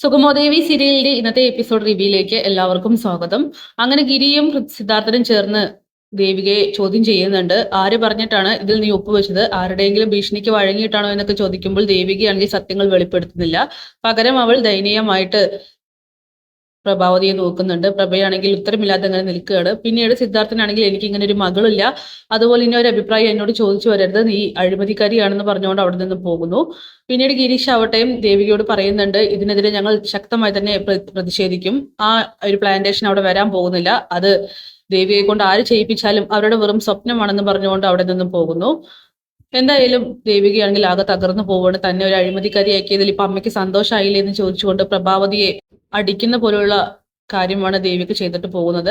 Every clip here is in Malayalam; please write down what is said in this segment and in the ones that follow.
സുഗമോദേവി സീരിയലിന്റെ ഇന്നത്തെ എപ്പിസോഡ് റിവ്യൂയിലേക്ക് എല്ലാവർക്കും സ്വാഗതം. അങ്ങനെ ഗിരിയും സിദ്ധാർത്ഥനും ചേർന്ന് ദേവികയെ ചോദ്യം ചെയ്യുന്നുണ്ട്. ആര് പറഞ്ഞിട്ടാണ് ഇതിൽ നീ ഒപ്പുവെച്ചത്? ആരുടെയെങ്കിലും ഭീഷണിക്ക് വഴങ്ങിയിട്ടാണോ എന്നൊക്കെ ചോദിക്കുമ്പോൾ ദേവികയാണെങ്കിൽ സത്യങ്ങൾ വെളിപ്പെടുത്തുന്നില്ല. പകരം അവൾ ദയനീയമായിട്ട് പ്രഭാവതിയെ നോക്കുന്നുണ്ട്. പ്രഭയാണെങ്കിൽ ഉത്തരമില്ലാതെ അങ്ങനെ നിൽക്കുകയാണ്. പിന്നീട് സിദ്ധാർത്ഥനാണെങ്കിൽ എനിക്ക് ഇങ്ങനെ ഒരു മകളില്ല, അതുപോലെ ഇനി ഒരു അഭിപ്രായം എന്നോട് ചോദിച്ചു വരരുത്, നീ അഴിമതിക്കാരിയാണെന്ന് പറഞ്ഞുകൊണ്ട് അവിടെ നിന്ന് പോകുന്നു. പിന്നീട് ഗിരീഷ് ആവട്ടെയും ദേവികയോട് പറയുന്നുണ്ട്, ഇതിനെതിരെ ഞങ്ങൾ ശക്തമായി തന്നെ പ്രതിഷേധിക്കും. ആ ഒരു പ്ലാന്റേഷൻ അവിടെ വരാൻ പോകുന്നില്ല, അത് ദേവിയെ കൊണ്ട് ആര് ചെയ്യിപ്പിച്ചാലും അവരുടെ വെറും സ്വപ്നമാണെന്ന് പറഞ്ഞുകൊണ്ട് അവിടെ നിന്നും പോകുന്നു. എന്തായാലും ദേവികയാണെങ്കിൽ ആകെ തകർന്നു പോവുകയാണ്. തന്നെ ഒരു അഴിമതിക്കാരിയാക്കിയതിൽ ഇപ്പൊ അമ്മയ്ക്ക് സന്തോഷമായില്ലേ എന്ന് ചോദിച്ചുകൊണ്ട് പ്രഭാവതിയെ അടിക്കുന്ന പോലുള്ള കാര്യമാണ് ദേവിക ചെയ്തിട്ട് പോകുന്നത്.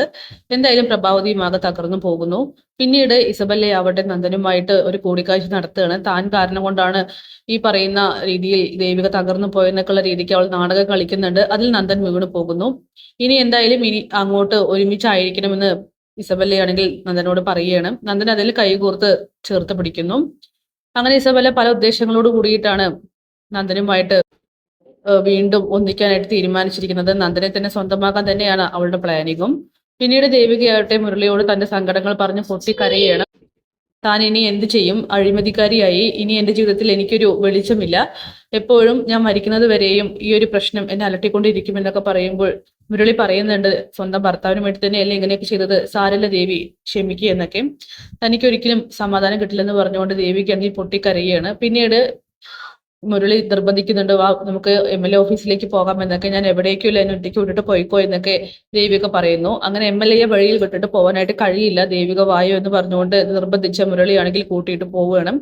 എന്തായാലും പ്രഭാവതിയും ആകെ തകർന്നു പോകുന്നു. പിന്നീട് ഇസബല്ലെ ആവട്ടെ നന്ദനുമായിട്ട് ഒരു കൂടിക്കാഴ്ച നടത്തുകയാണ്. താൻ കാരണം കൊണ്ടാണ് ഈ പറയുന്ന രീതിയിൽ ദേവിക തകർന്നു പോയെന്നൊക്കെയുള്ള രീതിക്ക് അവൾ നാടകം കളിക്കുന്നുണ്ട്. അതിൽ നന്ദൻ വീണു പോകുന്നു. ഇനി എന്തായാലും ഇനി അങ്ങോട്ട് ഒരുമിച്ചായിരിക്കണമെന്ന് ഇസബല്ലയാണെങ്കിൽ നന്ദനോട് പറയുകയാണ്. നന്ദൻ അതിൽ കൈകോർത്ത് ചേർത്ത് പിടിക്കുന്നു. അങ്ങനെ ഇസബല്ല പല ഉദ്ദേശങ്ങളോട് കൂടിയിട്ടാണ് നന്ദനുമായിട്ട് വീണ്ടും ഒന്നിക്കാനായിട്ട് തീരുമാനിച്ചിരിക്കുന്നത്. നന്ദനെ തന്നെ സ്വന്തമാക്കാൻ തന്നെയാണ് അവളുടെ പ്ലാനിങ്ങും. പിന്നീട് ദേവികയാകട്ടെ മുരളിയോട് തന്റെ സങ്കടങ്ങൾ പറഞ്ഞ് പൊട്ടിക്കരയാണ്. താൻ ഇനി എന്ത് ചെയ്യും? അഴിമതിക്കാരിയായി, ഇനി എൻ്റെ ജീവിതത്തിൽ എനിക്കൊരു വെളിച്ചമില്ല, എപ്പോഴും ഞാൻ മരിക്കുന്നത് വരെയും ഈ ഒരു പ്രശ്നം എന്നെ അലട്ടിക്കൊണ്ടിരിക്കും എന്നൊക്കെ പറയുമ്പോൾ മുരളി പറയുന്നുണ്ട്, സ്വന്തം ഭർത്താവിന് വേണ്ടി തന്നെയല്ലേ ഇങ്ങനെയൊക്കെ ചെയ്തത്, സാരല്ല ദേവി, ക്ഷമിക്കുക എന്നൊക്കെ. തനിക്കൊരിക്കലും സമാധാനം കിട്ടില്ലെന്ന് പറഞ്ഞുകൊണ്ട് ദേവിക്കാണെങ്കിൽ പൊട്ടിക്കരയാണ്. പിന്നീട് മുരളി നിർബന്ധിക്കുന്നുണ്ട്, വാ നമുക്ക് MLA ഓഫീസിലേക്ക് പോകാം എന്നൊക്കെ. ഞാൻ എവിടേക്കുമില്ല, എന്നെ ഒറ്റയ്ക്ക് വിട്ടിട്ട് പോയിക്കോ എന്നൊക്കെ ദേവിക പറയുന്നു. അങ്ങനെ MLA വഴിയിൽ വിട്ടിട്ട് പോകാനായിട്ട് കഴിയില്ല, ദേവിക വായോ എന്ന് പറഞ്ഞുകൊണ്ട് നിർബന്ധിച്ച മുരളിയാണെങ്കിൽ കൂട്ടിയിട്ട് പോവുകയാണ്.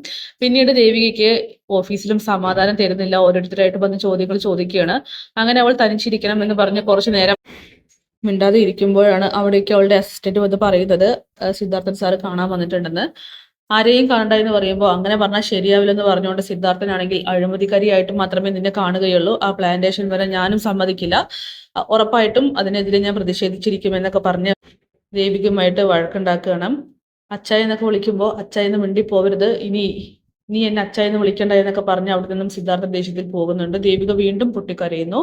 പിന്നീട് ദേവികയ്ക്ക് ഓഫീസിലും സമാധാനം തരുന്നില്ല, ഓരോരുത്തരായിട്ട് വന്ന് ചോദ്യങ്ങൾ ചോദിക്കുകയാണ്. അങ്ങനെ അവൾ തനിച്ചിരിക്കണം എന്ന് പറഞ്ഞ് കുറച്ചു നേരം മിണ്ടാതെ ഇരിക്കുമ്പോഴാണ് അവിടേക്ക് അവളുടെ അസിസ്റ്റന്റ് വന്ന് പറയുന്നത്, സിദ്ധാർത്ഥൻ സാറ് കാണാൻ വന്നിട്ടുണ്ടെന്ന്. ആരെയും കാണണ്ട എന്ന് പറയുമ്പോൾ അങ്ങനെ പറഞ്ഞാൽ ശരിയാവില്ലെന്ന് പറഞ്ഞുകൊണ്ട് സിദ്ധാർത്ഥനാണെങ്കിൽ അഴിമതിക്കാരിയായിട്ട് മാത്രമേ നിന്നെ കാണുകയുള്ളൂ, ആ പ്ലാന്റേഷൻ വരെ ഞാനും സമ്മതിക്കില്ല, ഉറപ്പായിട്ടും അതിനെതിരെ ഞാൻ പ്രതിഷേധിച്ചിരിക്കും എന്നൊക്കെ പറഞ്ഞ് ദേവികയുമായിട്ട് വഴക്കുണ്ടാക്കുകയാണ്. അച്ചായ എന്നൊക്കെ വിളിക്കുമ്പോൾ അച്ചായ എന്ന് മിണ്ടി പോവരുത്, ഇനി നീ എന്നെ അച്ചായ എന്ന് വിളിക്കണ്ട എന്നൊക്കെ പറഞ്ഞ് അവിടെ നിന്നും സിദ്ധാർത്ഥ ദേഷ്യത്തിൽ പോകുന്നുണ്ട്. ദേവിക വീണ്ടും പൊട്ടിക്കരയുന്നു.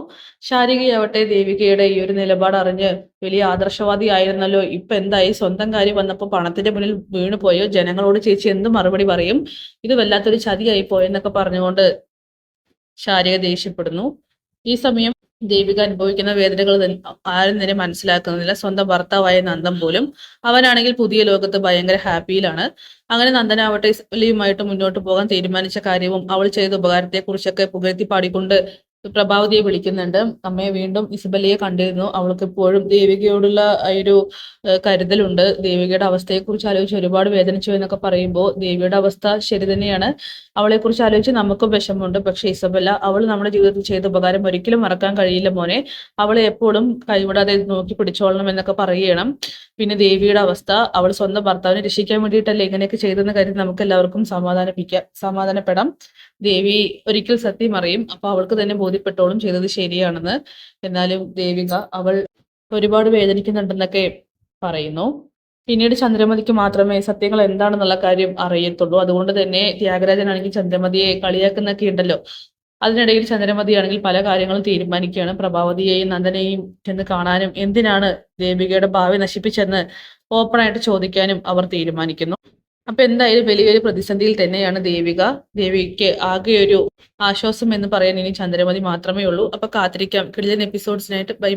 ശാരികയാവട്ടെ ദേവികയുടെ ഈ ഒരു നിലപാട് അറിഞ്ഞ് വലിയ ആദർശവാദി ആയിരുന്നല്ലോ, ഇപ്പൊ എന്തായി? സ്വന്തം കാര്യം വന്നപ്പോൾ പണത്തിന്റെ മുന്നിൽ വീണു പോയോ? ജനങ്ങളോട് ചേച്ചി എന്ത് മറുപടി പറയും? ഇത് വല്ലാത്തൊരു ചതിയായി പോയെന്നൊക്കെ പറഞ്ഞുകൊണ്ട് ശാരിക ദേഷ്യപ്പെടുന്നു. ഈ സമയം ദേവിക അനുഭവിക്കുന്ന വേദനകൾ ആരും തന്നെ മനസ്സിലാക്കുന്നില്ല. സ്വന്തം ഭർത്താവായ നന്ദൻ പോലും, അവനാണെങ്കിൽ പുതിയ ലോകത്ത് ഭയങ്കര ഹാപ്പിയിലാണ്. അങ്ങനെ നന്ദനാവട്ടെ ഇസ്മലിയുമായിട്ട് മുന്നോട്ട് പോകാൻ തീരുമാനിച്ച കാര്യവും അവൾ ചെയ്ത ഉപകാരത്തെക്കുറിച്ചൊക്കെ പുകഴ്ത്തി പാടിക്കൊണ്ട് പ്രഭാവതിയെ വിളിക്കുന്നുണ്ട്. അമ്മയെ വീണ്ടും ഇസബല്ലയെ കണ്ടിരുന്നു. അവൾക്ക് ഇപ്പോഴും ദേവികയോടുള്ള ഒരു കരുതലുണ്ട്. ദേവികയുടെ അവസ്ഥയെക്കുറിച്ച് ആലോചിച്ച് ഒരുപാട് വേദനിച്ചു എന്നൊക്കെ പറയുമ്പോൾ ദേവിയുടെ അവസ്ഥ ശരി തന്നെയാണ്. അവളെക്കുറിച്ച് ആലോചിച്ച് നമുക്കും വിഷമമുണ്ട്. പക്ഷെ ഇസബല്ല, അവൾ നമ്മുടെ ജീവിതത്തിൽ ചെയ്ത ഉപകാരം ഒരിക്കലും മറക്കാൻ കഴിയില്ല മോനെ, അവളെ എപ്പോഴും കൈവിടാതെ നോക്കി പിടിച്ചോളണം എന്നൊക്കെ പറയണം. പിന്നെ ദേവിയുടെ അവസ്ഥ, അവൾ സ്വന്തം ഭർത്താവിനെ രക്ഷിക്കാൻ വേണ്ടിയിട്ടല്ലേ ഇങ്ങനെയൊക്കെ ചെയ്തെന്ന കാര്യം നമുക്ക് എല്ലാവർക്കും സമാധാനപ്പെടാം. ദേവി ഒരിക്കൽ സത്യം അറിയും, അപ്പൊ അവൾക്ക് തന്നെ ബോധ്യപ്പെട്ടോളും ചെയ്തത് ശരിയാണെന്ന്. എന്നാലും ദേവിക അവൾ ഒരുപാട് വേദനിക്കുന്നുണ്ടെന്നൊക്കെ പറയുന്നു. പിന്നീട് ചന്ദ്രമതിക്ക് മാത്രമേ സത്യങ്ങൾ എന്താണെന്നുള്ള കാര്യം അറിയത്തുള്ളൂ. അതുകൊണ്ട് തന്നെ ത്യാഗരാജനാണെങ്കിൽ ചന്ദ്രമതിയെ കളിയാക്കുന്നൊക്കെ ഉണ്ടല്ലോ, അതിനിടയിൽ ചന്ദ്രമതിയാണെങ്കിൽ പല കാര്യങ്ങളും തീരുമാനിക്കുകയാണ്. പ്രഭാവതിയെയും നന്ദനെയും ചെന്ന് കാണാനും എന്തിനാണ് ദേവികയുടെ ഭാവി നശിപ്പിച്ചെന്ന് ഓപ്പണായിട്ട് ചോദിക്കാനും അവർ തീരുമാനിക്കുന്നു. അപ്പൊ എന്തായാലും വലിയൊരു പ്രതിസന്ധിയിൽ തന്നെയാണ് ദേവിക. ദേവിക്ക് ആകെ ഒരു ആശ്വാസം എന്ന് പറയാൻ ഇനി ചന്ദ്രമതി മാത്രമേ ഉള്ളൂ. അപ്പൊ കാത്തിരിക്കാം കിടിലൻ എപ്പിസോഡ്സിനായിട്ട്. ബൈ.